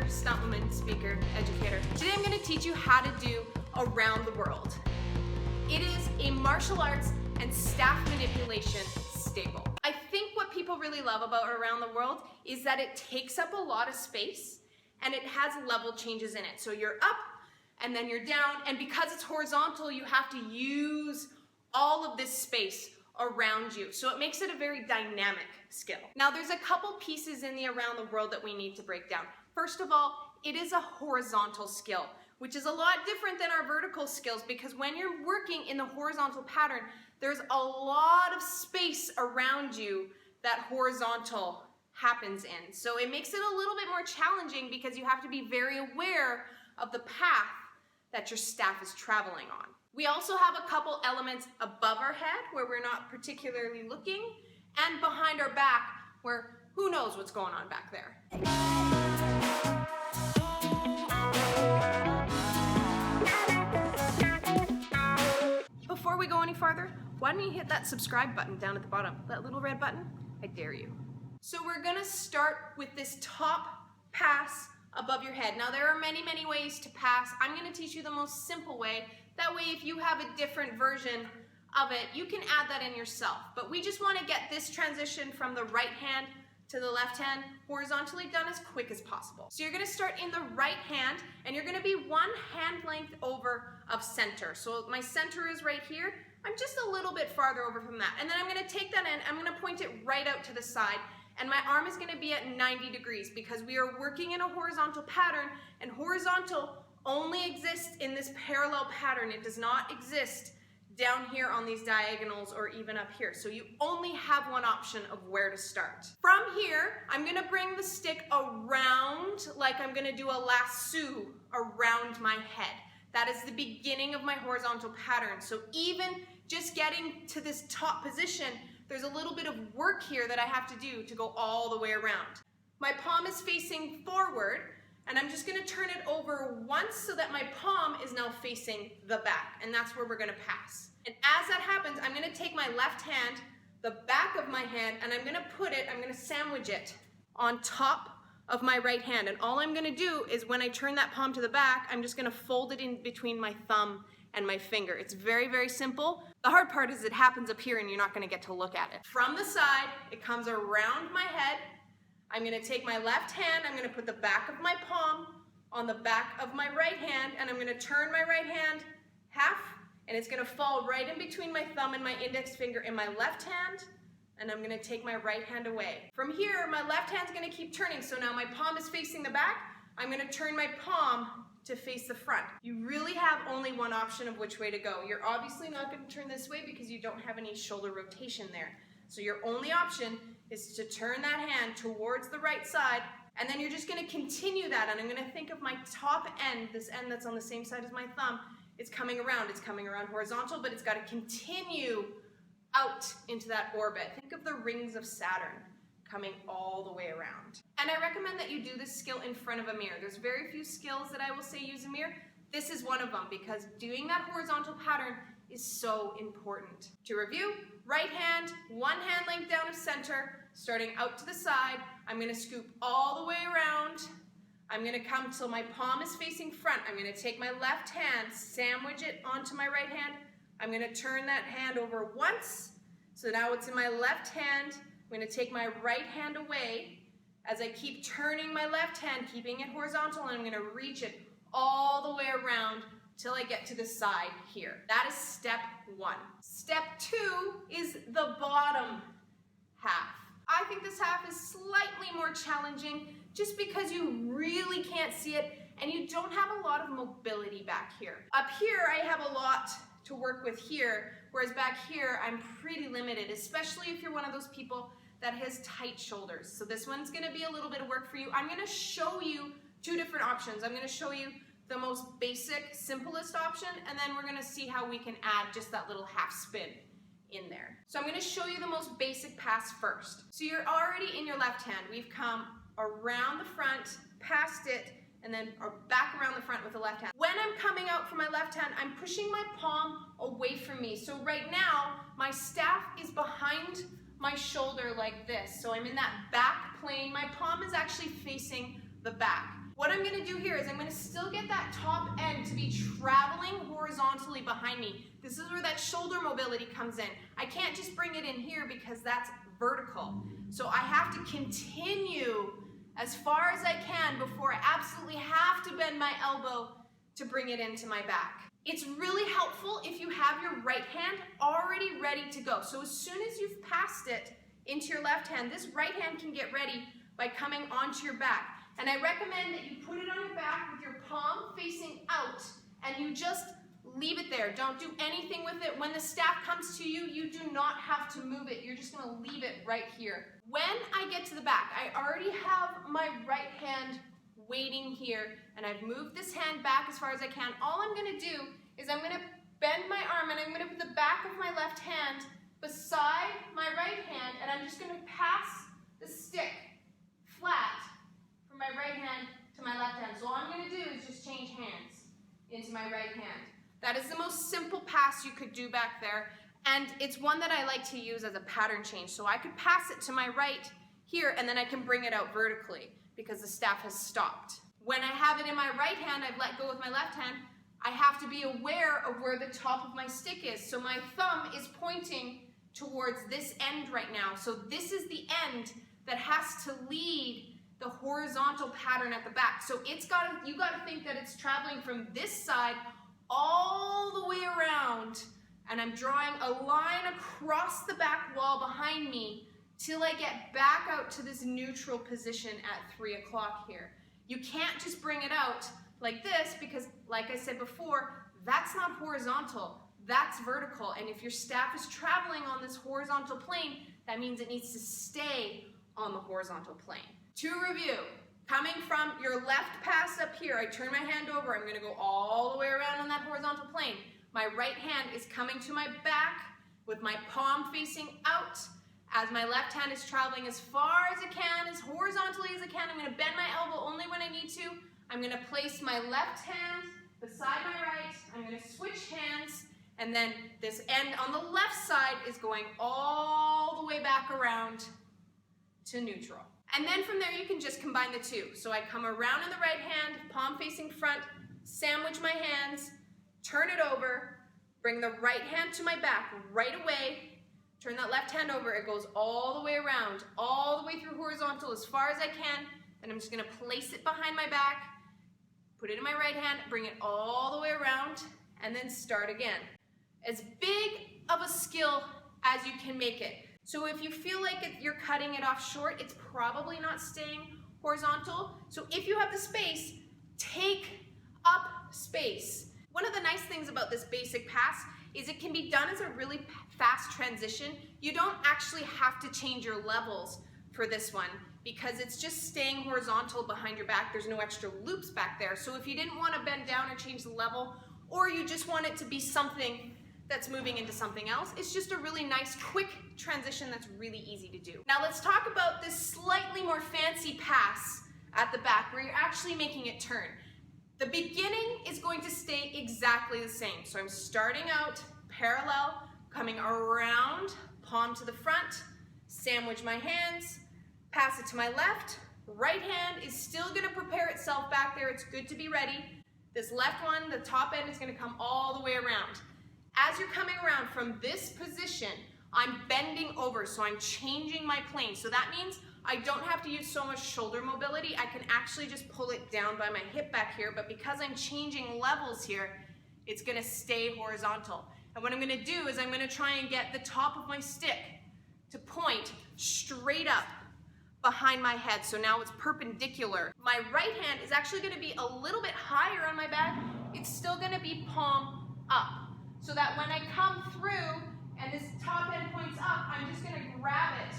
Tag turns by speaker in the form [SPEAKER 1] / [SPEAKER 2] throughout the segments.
[SPEAKER 1] stuntwoman, speaker, educator. Today I'm going to teach you how to do around the world. It is a martial arts and staff manipulation staple. I think what people really love about around the world is that it takes up a lot of space and it has level changes in it. So you're up and then you're down, and because it's horizontal, you have to use all of this space around you. So it makes it a very dynamic skill. Now there's a couple pieces in the around the world that we need to break down. First of all, it is a horizontal skill, which is a lot different than our vertical skills, because when you're working in the horizontal pattern, there's a lot of space around you that horizontal happens in. So it makes it a little bit more challenging because you have to be very aware of the path that your staff is traveling on. We also have a couple elements above our head where we're not particularly looking, and behind our back where who knows what's going on back there. Before we go any farther, why don't you hit that subscribe button down at the bottom, that little red button? I dare you. So we're gonna start with this top pass above your head. Now there are many ways to pass. I'm gonna teach you the most simple way. That way if you have a different version of it, you can add that in yourself. But we just wanna get this transition from the right hand to the left hand horizontally done as quick as possible. So you're gonna start in the right hand, and you're gonna be one hand length over of center. So my center is right here. I'm just a little bit farther over from that. And then I'm gonna take that in, I'm gonna point it right out to the side, and my arm is gonna be at 90 degrees because we are working in a horizontal pattern, and horizontal only exists in this parallel pattern. It does not exist down here on these diagonals or even up here. So you only have one option of where to start. From here, I'm gonna bring the stick around like I'm gonna do a lasso around my head. That is the beginning of my horizontal pattern. So even just getting to this top position, there's a little bit of work here that I have to do to go all the way around. My palm is facing forward, and I'm just gonna turn it over once so that my palm is now facing the back, and that's where we're gonna pass. And as that happens, I'm gonna take my left hand, the back of my hand, and I'm gonna sandwich it on top of my right hand. And all I'm gonna do is when I turn that palm to the back, I'm just gonna fold it in between my thumb and my finger. It's very simple. The hard part is it happens up here and you're not gonna get to look at it. From the side, it comes around my head. I'm gonna take my left hand, I'm gonna put the back of my palm on the back of my right hand, and I'm gonna turn my right hand half, and it's gonna fall right in between my thumb and my index finger in my left hand, and I'm gonna take my right hand away. From here, my left hand's gonna keep turning, so now my palm is facing the back. I'm gonna turn my palm to face the front. You really have only one option of which way to go. You're obviously not gonna turn this way because you don't have any shoulder rotation there. So your only option is to turn that hand towards the right side, and then you're just gonna continue that, and I'm gonna think of my top end, this end that's on the same side as my thumb, it's coming around horizontal, but it's gotta continue out into that orbit. Think of the rings of Saturn coming all the way around. And I recommend that you do this skill in front of a mirror. There's very few skills that I will say use a mirror. This is one of them, because doing that horizontal pattern is so important. To review, right hand, one hand length down of center, starting out to the side. I'm gonna scoop all the way around. I'm gonna come till my palm is facing front. I'm gonna take my left hand, sandwich it onto my right hand. I'm gonna turn that hand over once, so now it's in my left hand. I'm gonna take my right hand away as I keep turning my left hand, keeping it horizontal, and I'm gonna reach it all the way around till I get to the side here. That is step one. Step two is the bottom half. I think this half is slightly more challenging just because you really can't see it and you don't have a lot of mobility back here. Up here, I have a lot to work with here, whereas back here, I'm pretty limited, especially if you're one of those people that has tight shoulders. So this one's gonna be a little bit of work for you. I'm gonna show you two different options. I'm gonna show you the most basic, simplest option, and then we're gonna see how we can add just that little half spin in there. So I'm gonna show you the most basic pass first. So you're already in your left hand. We've come around the front, past it, and then back around the front with the left hand. When I'm coming out from my left hand, I'm pushing my palm away from me. So right now, my staff is behind my shoulder like this. So I'm in that back plane. My palm is actually facing the back. What I'm gonna do here is I'm gonna still get that top end to be traveling horizontally behind me. This is where that shoulder mobility comes in. I can't just bring it in here because that's vertical. So I have to continue as far as I can before I absolutely have to bend my elbow to bring it into my back. It's really helpful if you have your right hand already ready to go. So as soon as you've passed it into your left hand, this right hand can get ready by coming onto your back. And I recommend that you put it on your back with your palm facing out and you just leave it there. Don't do anything with it. When the staff comes to you, you do not have to move it. You're just gonna leave it right here. When I get to the back, I already have my right hand waiting here, and I've moved this hand back as far as I can. All I'm gonna do is I'm gonna bend my arm and I'm gonna put the back of my left hand beside my right hand, and I'm just gonna pass the stick flat from my right hand to my left hand. So all I'm gonna do is just change hands into my right hand. That is the most simple pass you could do back there, and it's one that I like to use as a pattern change. So I could pass it to my right here, and then I can bring it out vertically because the staff has stopped. When I have it in my right hand, I've let go with my left hand, I have to be aware of where the top of my stick is. So my thumb is pointing towards this end right now. So this is the end that has to lead the horizontal pattern at the back. So you gotta think that it's traveling from this side all the way around, and I'm drawing a line across the back wall behind me till I get back out to this neutral position at 3 o'clock here. You can't just bring it out like this because, like I said before, that's not horizontal, that's vertical. And if your staff is traveling on this horizontal plane, that means it needs to stay on the horizontal plane. To review, coming from your left pass up here, I turn my hand over, I'm gonna go all the way around on that horizontal plane. My right hand is coming to my back with my palm facing out. As my left hand is traveling as far as it can, as horizontally as I can, I'm gonna bend my elbow only when I need to. I'm gonna place my left hand beside my right. I'm gonna switch hands, and then this end on the left side is going all the way back around to neutral. And then from there, you can just combine the two. So I come around in the right hand, palm facing front, sandwich my hands, turn it over, bring the right hand to my back right away, turn that left hand over, it goes all the way around, all the way through horizontal as far as I can, then I'm just gonna place it behind my back, put it in my right hand, bring it all the way around, and then start again. As big of a skill as you can make it. So if you feel like you're cutting it off short, it's probably not staying horizontal. So if you have the space, take up space. One of the nice things about this basic pass is it can be done as a really fast transition. You don't actually have to change your levels for this one because it's just staying horizontal behind your back. There's no extra loops back there. So if you didn't want to bend down or change the level, or you just want it to be something that's moving into something else, it's just a really nice quick transition that's really easy to do. Now let's talk about this slightly more fancy pass at the back where you're actually making it turn. The beginning is going to stay exactly the same. So I'm starting out parallel, coming around, palm to the front, sandwich my hands, pass it to my left. Right hand is still gonna prepare itself back there. It's good to be ready. This left one, the top end is gonna come all the way around. As you're coming around from this position, I'm bending over, so I'm changing my plane. So that means I don't have to use so much shoulder mobility. I can actually just pull it down by my hip back here, but because I'm changing levels here, it's gonna stay horizontal. And what I'm gonna do is I'm gonna try and get the top of my stick to point straight up behind my head. So now it's perpendicular. My right hand is actually gonna be a little bit higher on my back. It's still gonna be palm up. So that when I come through and this top end points up, I'm just gonna grab it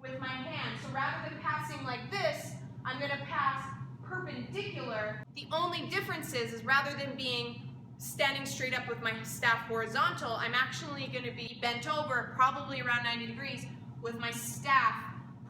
[SPEAKER 1] with my hand. So rather than passing like this, I'm gonna pass perpendicular. The only difference is rather than being standing straight up with my staff horizontal, I'm actually gonna be bent over, probably around 90 degrees, with my staff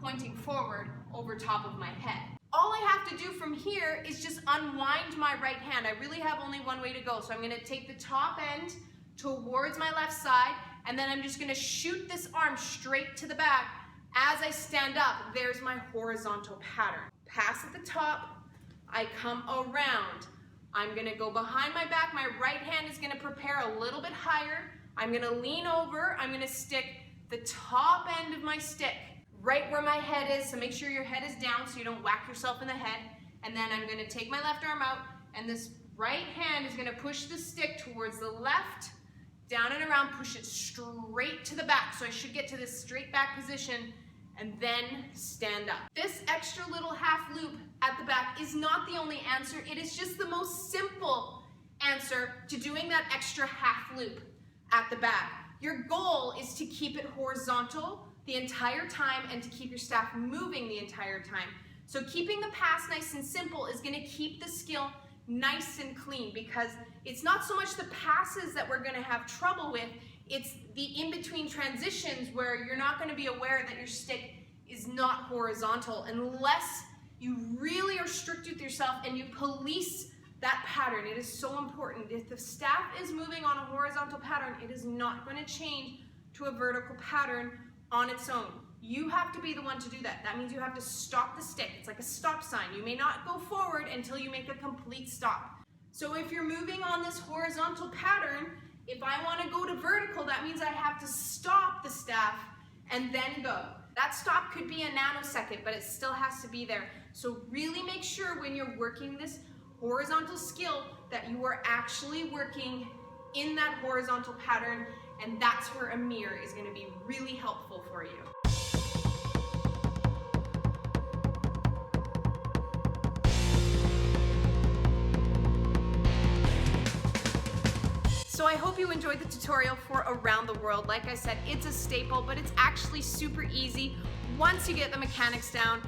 [SPEAKER 1] pointing forward over top of my head. All I have to do from here is just unwind my right hand. I really have only one way to go. So I'm gonna take the top end towards my left side, and then I'm just gonna shoot this arm straight to the back. As I stand up, there's my horizontal pattern. Pass at the top, I come around. I'm gonna go behind my back. My right hand is gonna prepare a little bit higher. I'm gonna lean over. I'm gonna stick the top end of my stick right where my head is, so make sure your head is down so you don't whack yourself in the head. And then I'm gonna take my left arm out, and this right hand is gonna push the stick towards the left, down and around, push it straight to the back. So I should get to this straight back position and then stand up. This extra little half loop at the back is not the only answer. It is just the most simple answer to doing that extra half loop at the back. Your goal is to keep it horizontal the entire time and to keep your staff moving the entire time. So keeping the pass nice and simple is gonna keep the skill nice and clean, because it's not so much the passes that we're gonna have trouble with, it's the in-between transitions where you're not gonna be aware that your stick is not horizontal unless you really are strict with yourself and you police that pattern. It is so important. If the staff is moving on a horizontal pattern, it is not going to change to a vertical pattern on its own. You have to be the one to do that. That means you have to stop the stick. It's like a stop sign. You may not go forward until you make a complete stop. So if you're moving on this horizontal pattern, if I want to go to vertical, that means I have to stop the staff and then go. That stop could be a nanosecond, but it still has to be there. So really make sure when you're working this horizontal skill that you are actually working in that horizontal pattern, and that's where a mirror is going to be really helpful for you. So I hope you enjoyed the tutorial for Around the World. Like I said, it's a staple, but it's actually super easy once you get the mechanics down,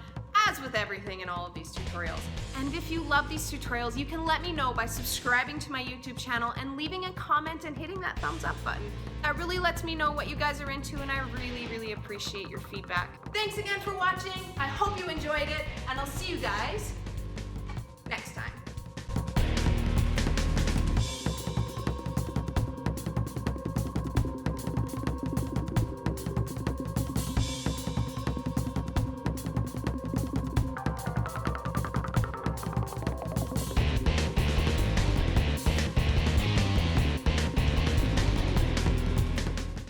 [SPEAKER 1] as with everything in all of these tutorials. And if you love these tutorials, you can let me know by subscribing to my YouTube channel and leaving a comment and hitting that thumbs up button. That really lets me know what you guys are into, and I really, really appreciate your feedback. Thanks again for watching. I hope you enjoyed it, and I'll see you guys